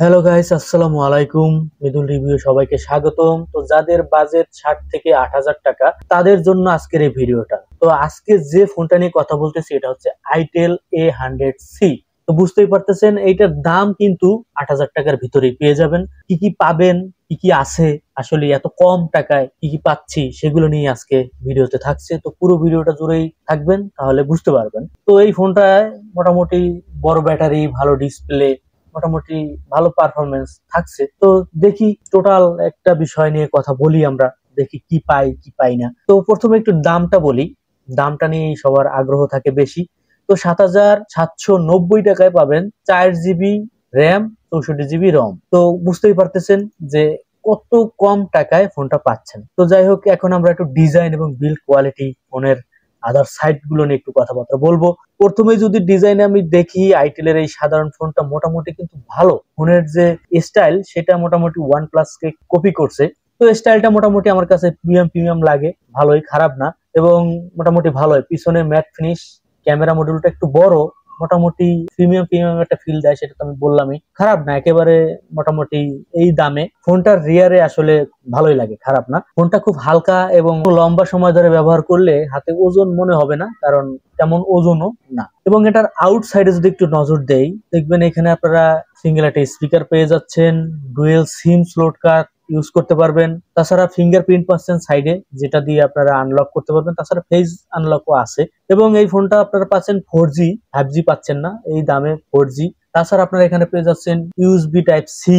Hello guys, আসসালামু আলাইকুম। Midul review সবাইকে স্বাগতম। তো যাদের বাজেট 60 থেকে 8000 টাকা তাদের জন্য আজকের এই ভিডিওটা। তো আজকে যে ফোনটা নিয়ে কথা বলতেছি এটা হচ্ছে আইটেল A100C। তো বুঝতেই পারতেছেন এইটার দাম কিন্তু 8000 টাকার ভিতরেই পেয়ে যাবেন। কি কি পাবেন, কি কি আছে, আসলে এত কম টাকায় কি কি পাচ্ছি সেগুলো নিয়ে আজকে ভিডিওতে থাকছে। তো পুরো ভিডিওটা জুড়েই থাকবেন, তাহলে বুঝতে পারবেন। তো এই ফোনটায় মোটামুটি বড় ব্যাটারি, ভালো ডিসপ্লে, মোটামুটি ভালো পারফরমেন্স থাকছে। তো দেখি টোটাল একটা বিষয় নিয়ে কথা বলি আমরা, দেখি কি পাই কি পাই না। তো প্রথমে একটু দামটা বলি, দামটা নিয়ে সবার আগ্রহ থাকে বেশি। তো 7790 টাকায় পাবেন 4 জিবি র্যাম, 64 জিবি রম। তো বুঝতেই পারতেছেন যে কত কম টাকায় ফোনটা পাচ্ছেন। তো যাই হোক, এখন আমরা একটু ডিজাইন এবং বিল্ড কোয়ালিটি, ফোনের আদার সাইড গুলো নিয়ে একটু কথাবার্তা বলবো। প্রথমে যদি ডিজাইনে আমি দেখি, আইটেলের এই সাধারণ ফোনটা মোটামুটি কিন্তু ভালো। ফোনের যে স্টাইল সেটা মোটামুটি ওয়ান প্লাস কে কপি করছে। তো স্টাইলটা মোটামুটি আমার কাছে প্রিমিয়াম প্রিমিয়াম লাগে, ভালোই, খারাপ না। এবং মোটামুটি ভালোই, পিছনে ম্যাট ফিনিশ, ক্যামেরা মডিউলটা একটু বড়, মোটামুটি প্রিমিয়াম প্রিমিয়াম একটা ফিল দেয়, সেটা তো আমি বললামই। খারাপ না একেবারে, মোটামুটি এই দামে ফোনটার রিয়ারে আসলে ভালোই লাগে, খারাপ না। ফোনটা খুব হালকা এবং লম্বা সময় ধরে ব্যবহার করলে হাতে ওজন মনে হবে না, কারণ তেমন ওজনও না। এবং এটার আউটসাইডে যদি একটু নজর দেই, দেখবেন এখানে আপনারা সিঙ্গেল একটা স্পিকার পেয়ে যাচ্ছেন, ডুয়েল সিম স্লট কার্ড ইউজ করতে পারবেন। তাছাড়া ফিঙ্গারপ্রিন্ট পাচ্ছেন সাইডে, যেটা দিয়ে আপনারা আনলক করতে পারবেন। তাছাড়া ফেস আনলকও আছে। এবং এই ফোনটা আপনারা পাচ্ছেন 4G, 5G পাচ্ছেন না এই দামে, 4G। তাছাড়া আপনারা এখানে পেয়ে যাচ্ছেন ইউএসবি টাইপ সি।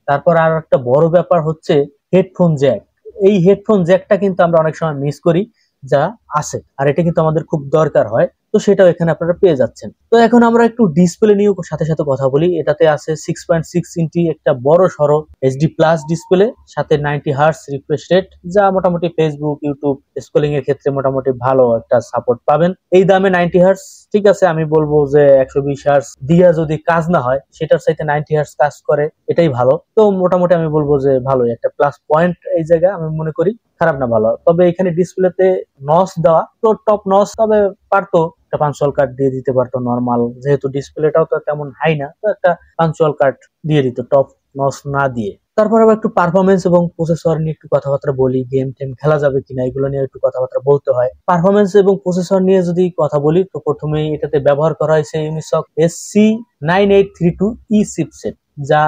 তারপর আর একটা বড় ব্যাপার হচ্ছে হেডফোন জ্যাক। এই হেডফোন জ্যাকটা কিন্তু আমরা অনেক সময় মিস করি, যা আছে, আর এটা কিন্তু আমাদের খুব দরকার হয়। তো সেটাও এখানে আপনারা পেয়ে যাচ্ছেন। তো এখন আমরা একটু ডিসপ্লে নিয়েও সাথে সাথে কথা বলি। এটাতে আছে 6.6 ইঞ্চি একটা বড় সড়ো এইচডি প্লাস ডিসপ্লে, সাথে 90 হার্টস রিফ্রেশ রেট, যা মোটামুটি ফেসবুক, ইউটিউব স্ক্রলিং এর ক্ষেত্রে মোটামুটি ভালো একটা সাপোর্ট পাবেন। এই দামে 90 হার্টস ঠিক আছে, আমি বলবো যে 120 হার্টস দিয়া যদি কাজ না হয়, সেটার সাথে 90 হার্টস কাজ করে, এটাই ভালো। তো মোটামুটি আমি বলবো যে ভালোই একটা প্লাস পয়েন্ট এই জায়গায় আমি মনে করি, খারাপ না, ভালো। তবে এখানে ডিসপ্লেতে নচ দেওয়া, তো টপ নচ, তবে পারতো একটা পাঞ্চুয়াল কার্ড দিয়ে দিতে পারতো নর্মাল, যেহেতু ডিসপ্লেটাও তো তেমন হাই না, তো একটা পাঞ্চুয়াল কার্ড দিয়ে দিত টপ নচ না দিয়ে। তারপর আবার একটু পারফরমেন্স এবং প্রসেসর নিয়ে একটু কথাবার্তা বলি। গেম টেম খেলা যাবে কিনা এগুলো নিয়ে একটু কথাবার্তা বলতে হয়। পারফরমেন্স এবং প্রসেসর নিয়ে যদি কথা বলি, তো প্রথমেই এটাতে ব্যবহার করা হয়েছে ইউনিসক SC9832E চিপসেট, যা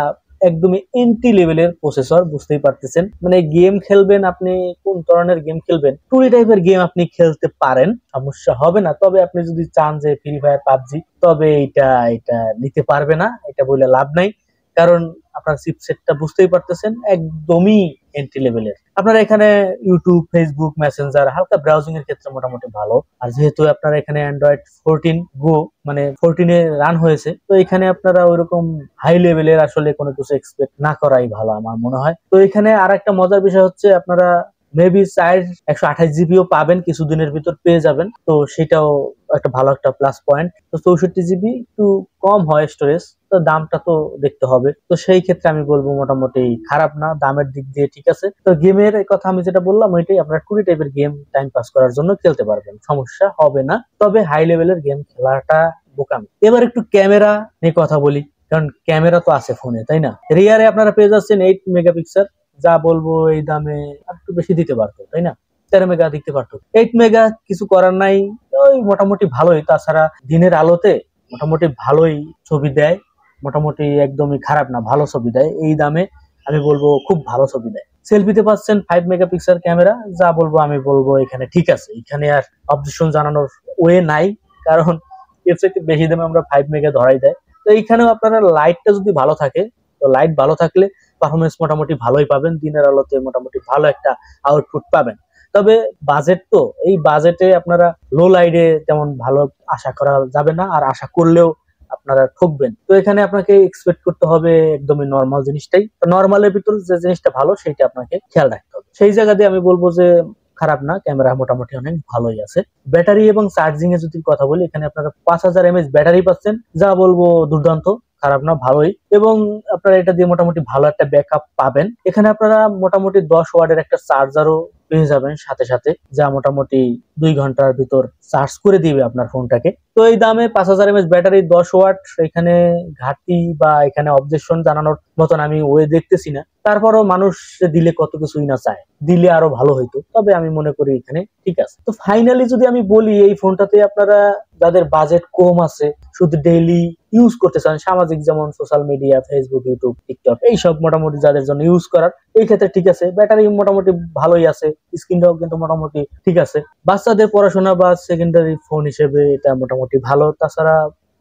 একদমই এন্ট্রি লেভেলের প্রসেসর। বুঝতেই পারতেছেন, মানে গেম খেলবেন আপনি, কোন ধরনের গেম খেলবেন, টুরি টাইপের গেম আপনি খেলতে পারেন, সমস্যা হবে না। তবে আপনি যদি চান যে ফ্রি ফায়ার, পাবজি, তবে এটা এটা নিতে পারবে না, এটা বলে লাভ নাই। কারণ আপনার চিপসেটটা বুঝতেই পারতেছেন একদমই এন্ট্রি লেভেলের। আপনারা এখানে ইউটিউব, ফেসবুক, মেসেঞ্জার, হালকা ব্রাউজিং এর ক্ষেত্রে মোটামুটি ভালো। আর যেহেতু আপনারা এখানে অ্যান্ড্রয়েড 14 গো, মানে 14-এ রান হয়েছে, তো এখানে আপনারা ওইরকম হাই লেভেলের আসলে কোনো কিছু এক্সপেক্ট না করাই ভালো আমার মনে হয়। তো এখানে আর একটা মজার বিষয় হচ্ছে, আপনারা মেবি 128 জিবিও পাবেন, কিছুদিনের ভিতর পেয়ে যাবেন। তো সেটাও একটা ভালো একটা প্লাস পয়েন্ট। তো 64 জিবি একটু কম হয় স্টোরেজ, তো দামটা তো দেখতে হবে। তো সেই ক্ষেত্রে আমি বলবো মোটামুটি খারাপ না, দামের দিক দিয়ে ঠিক আছে। তো গেমের কথা আমি যেটা বললাম, ওইটাই আপনার টুরি টাইপের গেম টাইম পাস করার জন্য খেলতে পারবেন, সমস্যা হবে না। তবে হাই লেভেলের গেম খেলাটা বোকামি। এবার একটু ক্যামেরা নিয়ে কথা বলি, কারণ ক্যামেরা তো আছে ফোনে, তাই না? রিয়ারে আপনারা পেয়ে যাচ্ছেন 8 মেগাপিক্সেল, যা বলবো এই দামে আর একটু বেশি দিতে পারতো, তাই না? 13 মেগা দিতে পারতো, 8 মেগা কিছু করার নাই, ওই মোটামুটি ভালোই। তাছাড়া দিনের আলোতে মোটামুটি ভালোই ছবি দেয়, মোটামুটি একদমই খারাপ না, ভালো ছবি দেয় এই দামে। আমি বলবো খুব ভালো ছবি দেয়। সেলফিতে পাচ্ছেন 5 মেগাপিক্সেল ক্যামেরা, যা বলবো আমি বলবো এখানে ঠিক আছে, এখানে আর অবজেকশন জানানোর ওয়ে নাই, কারণ এর চাইতে বেশি দামে আমরা 5 মেগা ধরাই দেয়। তো এইখানেও আপনারা লাইটটা যদি ভালো থাকে, তো লাইট ভালো থাকলে পারফরমেন্স মোটামুটি ভালোই পাবেন, দিনের আলোতে মোটামুটি ভালো একটা আউটপুট পাবেন। তবে বাজেট তো, এই বাজেটে আপনারা লো লাইটে তেমন ভালো আশা করা যাবে না, আর আশা করলেও আপনারা ঠকবেন। তো এখানে আপনাকে এক্সপেক্ট করতে হবে একদমই নর্মাল জিনিসটাই। তো নর্মালের ভিতর যে জিনিসটা ভালো সেইটা আপনাকে খেয়াল রাখতে হবে। সেই জায়গা দিয়ে আমি বলবো যে খারাপ না, ক্যামেরা মোটামুটি অনেক ভালোই আছে। ব্যাটারি এবং চার্জিং এ যদি কথা বলি, এখানে আপনারা 5000 mAh ব্যাটারি পাচ্ছেন, যা বলবো দুর্দান্ত, খারাপ না, ভালোই। এবং আপনারা এটা দিয়ে মোটামুটি ভালো একটা ব্যাকআপ পাবেন। এখানে আপনারা মোটামুটি 10 ওয়াটের একটা চার্জারও পেয়ে যাবেন সাথে সাথে, যা মোটামুটি 2 ঘন্টার ভিতর চার্জ করে দিবে আপনার ফোনটাকে। তো এই দামে 5000 mAh ব্যাটারি, 10 ওয়াট, এখানে ঘাটতি বা এখানে অবজেকশন জানানোর মতন আমি ওয়ে দেখতেছি না। তারপরও মানুষ দিলে কত কিছুই না চায়, দিলে আরো ভালো হইতো, তবে আমি মনে করি এখানে ঠিক আছে। তো ফাইনালি যদি আমি বলি, এই ফোনটাতে আপনারা যাদের বাজেট কম আছে, শুধু ডেইলি ইউজ করতে চান, সামাজিক যেমন social media, Facebook, YouTube, TikTok, এইসব মোটামুটি যাদের জন্য ইউজ করার, এই ক্ষেত্রে ঠিক আছে। ব্যাটারি মোটামুটি ভালোই আছে, স্ক্রিনটাও কিন্তু মোটামুটি ঠিক আছে। বাচ্চাদের পড়াশোনা বা সেকেন্ডারি ফোন হিসেবে এটা মোটামুটি ভালো। তাছাড়া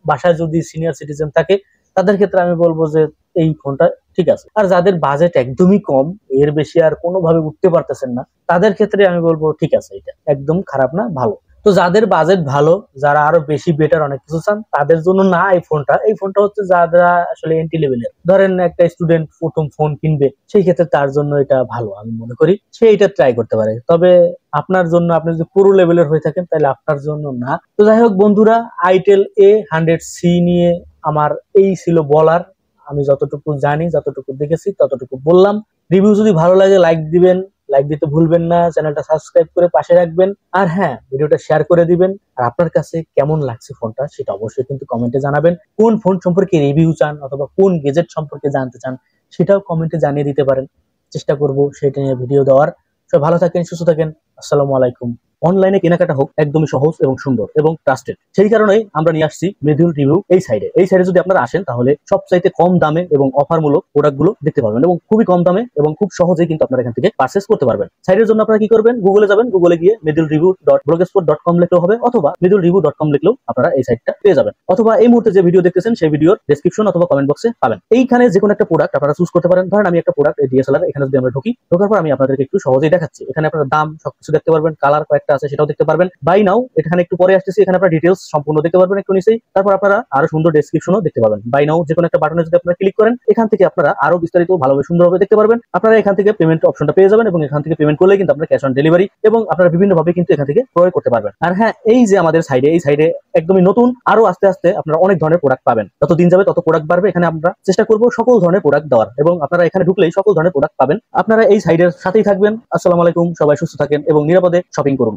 বাসায় যদি সিনিয়র সিটিজেন থাকে, তাদের ক্ষেত্রে আমি বলবো যে এই ফোনটা ঠিক আছে। আর যাদের বাজেট একদমই কম, এর বেশি আর কোনোভাবে উঠতে পারতেছেন না, তাদের ক্ষেত্রে আমি বলবো ঠিক আছে, এটা একদম খারাপ না, ভালো। তো যাদের বাজেট ভালো, যারা আরো বেশি বেটার অনেক কিছু চান, তাদের জন্য না এই ফোনটা। এই ফোনটা হচ্ছে যারা আসলে এন্ট্রি লেভেলের, ধরেন একটা স্টুডেন্ট প্রথম ফোন কিনবে, সেই ক্ষেত্রে তার জন্য এটা ভালো আমি মনে করি, সে এটা ট্রাই করতে পারে। তবে আপনার জন্য, আপনি যদি পুরো লেভেলের হয়ে থাকেন, তাহলে আপনার জন্য না। তো যাই হোক বন্ধুরা, আইটেল A100C নিয়ে আমার এই ছিল বলার। আমি যতটুকু জানি, যতটুকু দেখেছি, ততটুকু বললাম। রিভিউ যদি ভালো লাগে লাইক দিবেন, লাইক দিতে ভুলবেন না, চ্যানেলটা সাবস্ক্রাইব করে পাশে রাখবেন, আর হ্যাঁ, ভিডিওটা শেয়ার করে দিবেন। আর আপনার কাছে কেমন লাগছে ফোনটা, সেটা অবশ্যই কিন্তু কমেন্টে জানাবেন। কোন ফোন সম্পর্কে রিভিউ চান অথবা কোন গেজেট সম্পর্কে জানতে চান, সেটাও কমেন্টে জানিয়ে দিতে পারেন। চেষ্টা করব সেটা নিয়ে ভিডিও দেওয়ার। সবাই ভালো থাকেন, সুস্থ থাকেন। আসসালামু আলাইকুম। অনলাইনে কেনাকাটা হোক একদমই সহজ এবং সুন্দর এবং ট্রাস্টেড, সেই কারণেই আমরা নিয়ে আসছি মৃদুল রিভিউ এই সাইডে। এই সাইডে যদি আপনারা আসেন, তাহলে সবচাইতে কম দামে এবং অফারমূলক প্রোডাক্টগুলো দেখতে পারবেন, এবং খুবই কম দামে এবং খুব সহজেই কিন্তু আপনারা এখান থেকে পারচেজ করতে পারবেন। সাইডের জন্য আপনারা কি করবেন, গুগলে যাবেন, গুগলে গিয়ে medulreview.blogspot.com লিখলেও হবে, অথবা medulreview.com লিখলেও আপনারা এই সাইটটা পেয়ে যাবেন। অথবা এই মুহূর্তে যে ভিডিও দেখতেছেন, সেই ভিডিওর ডেসক্রিপশন অথবা কমেন্ট বক্সে পাবেন। এইখানে যে কোনো একটা প্রোডাক্ট আপনারা চুজ করতে পারেন। ধরেন আমি একটা প্রোডাক্ট ডিএসএলআর, এখানে যদি আমরা ঢুকি, ঢোকার পর আমি আপনাদেরকে একটু সহজেই দেখাচ্ছি। এখানে আপনারা দাম সবকিছু দেখতে পারবেন, কালার কয়েকটা আছে সেটাও দেখতে পারবেন। বাই নাও, এখানে একটু পরে আসতেছি, এখানে আপনারা ডিটেইলস সম্পূর্ণ দেখতে পারবেন একটু নিচেই। তারপর আপনারা আরো সুন্দর ডেসক্রিপশনও দেখতে পাবেন। বাই নাও যে কোনো একটা বাটনে যদি আপনারা ক্লিক করেন, এখান থেকে আপনারা আরো বিস্তারিত ভালোভাবে সুন্দরভাবে দেখতে পারবেন। আপনারা এখান থেকে পেমেন্ট অপশনটা পেয়ে যাবেন, এবং এখান থেকে পেমেন্ট করলে কিন্তু আপনারা ক্যাশ অন ডেলিভারি এবং আপনারা বিভিন্ন ভাবে কিন্তু এখান থেকে ক্রয় করতে পারবেন। আর হ্যাঁ, এই যে আমাদের সাইডে, এই সাইডে একদমই নতুন, আরো আস্তে আস্তে আপনারা অনেক ধরনের প্রোডাক্ট পাবেন। যত দিন যাবে তত প্রোডাক্ট বাড়বে। এখানে আমরা চেষ্টা করব সকল ধরনের প্রোডাক্ট দেওয়ার, এবং আপনারা এখানে ঢুকলেই সকল ধরনের প্রোডাক্ট পাবেন। আপনারা এই সাইডের সাথেই থাকবেন। আসসালামু আলাইকুম, সবাই সুস্থ থাকেন এবং নিরাপদে শপিং করুন।